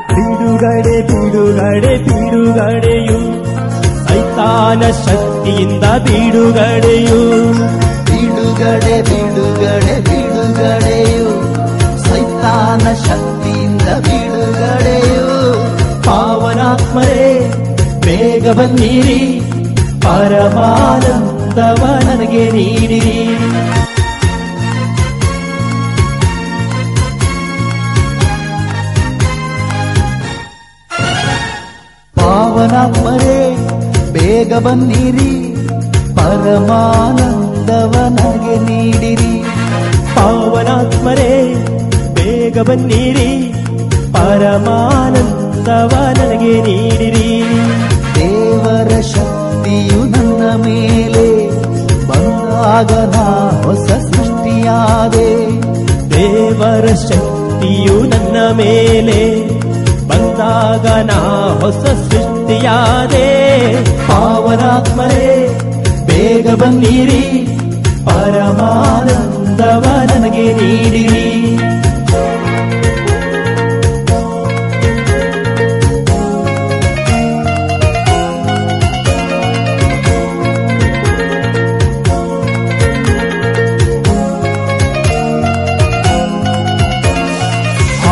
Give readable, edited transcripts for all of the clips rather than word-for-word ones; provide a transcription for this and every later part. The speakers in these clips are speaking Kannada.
ಬಿಡುಗಡೆ ಬಿಡುಗಡೆ ಬಿಡುಗಡೆಯು ಸೈತಾನ ಶಕ್ತಿಯಿಂದ ಬಿಡುಗಡೆಯು ಬಿಡುಗಡೆ ಬಿಡುಗಡೆ ಬಿಡುಗಡೆಯು ಸೈತಾನ ಶಕ್ತಿಯಿಂದ ಬಿಡುಗಡೆಯು ಪಾವನಾತ್ಮರೇ ಬೇಗ ಬನ್ನಿರಿ ಪರಮಾನಂದವ ನನಗೆ ನೀಡಿರಿ ಪಾವನಾತ್ಮರೇ ಬೇಗ ಬನ್ನಿರಿ ಪರಮಾನಂದವ ನನಗೆ ನೀಡಿರಿ ಪಾವನಾತ್ಮರೇ ಬೇಗ ಬನ್ನಿರಿ ಪರಮಾನಂದವ ನನಗೆ ನೀಡಿರಿ ದೇವರ ಶಕ್ತಿಯು ನನ್ನ ಮೇಲೆ ಬಂದಾಗ ನಾ ಹೊಸ ಸೃಷ್ಟಿಯಾದೆ ದೇವರ ಶಕ್ತಿಯು ನನ್ನ ಮೇಲೆ ಬಂದಾಗ ನಾ ಹೊಸ ಸೃಷ್ಟಿಯಾದೆ ಪಾವನಾತ್ಮರೇ ಬೇಗ ಬನ್ನಿರಿ ಪರಮಾನಂದವ ನನಗೆ ನೀಡಿರಿ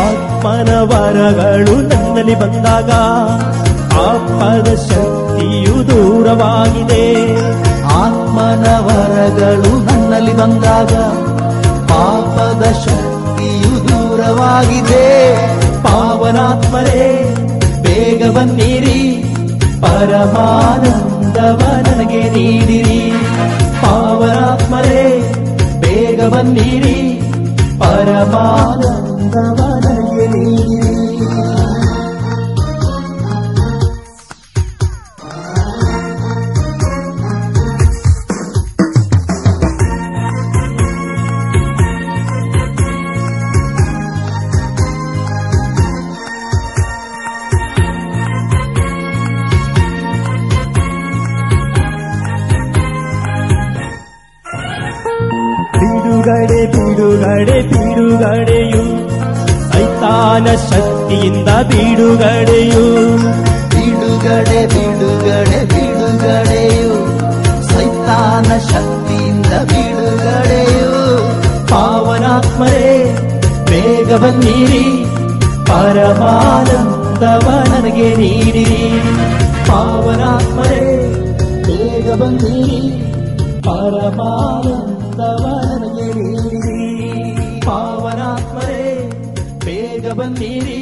ಆತ್ಮನ ವರಗಳು ನನ್ನಲ್ಲಿ ಬಂದಾಗ ಪಾಪದ ಶಕ್ತಿಯು ದೂರವಾಗಿದೆ ಆತ್ಮನ ವರಗಳು ನನ್ನಲ್ಲಿ ಬಂದಾಗ ಪಾಪದ ಶಕ್ತಿಯು ದೂರವಾಗಿದೆ ಪಾವನಾತ್ಮರೇ ಬೇಗ ಬನ್ನಿರಿ ಪರಮಾನಂದವ ನನಗೆ ನೀಡಿರಿ ಪಾವನಾತ್ಮರೇ ಬೇಗ ಬನ್ನಿರಿ ಪರಮಾನಂದವ ನನಗೆ ನೀಡಿರಿ ಬಿಡುಗಡೆ ಬಿಡುಗಡೆ ಬಿಡುಗಡೆಯು ಸೈತಾನ ಶಕ್ತಿಯಿಂದ ಬಿಡುಗಡೆಯು ಬಿಡುಗಡೆ ಬಿಡುಗಡೆ ಬಿಡುಗಡೆಯು ಸೈತಾನ ಶಕ್ತಿಯಿಂದ ಬಿಡುಗಡೆಯು ಪಾವನಾತ್ಮರೇ ಬೇಗ ಬನ್ನಿರಿ ಪರಮಾನಂದವ ನನಗೆ ನೀಡಿರಿ ಪಾವನಾತ್ಮರೇ ಬೇಗ ಬನ್ನಿರಿ ಪರಮಾನಂದವ ನನಗೆ ನೀಡಿರಿ ಪಾವನಾತ್ಮರೇ ಬೇಗ ಬನ್ನಿರಿ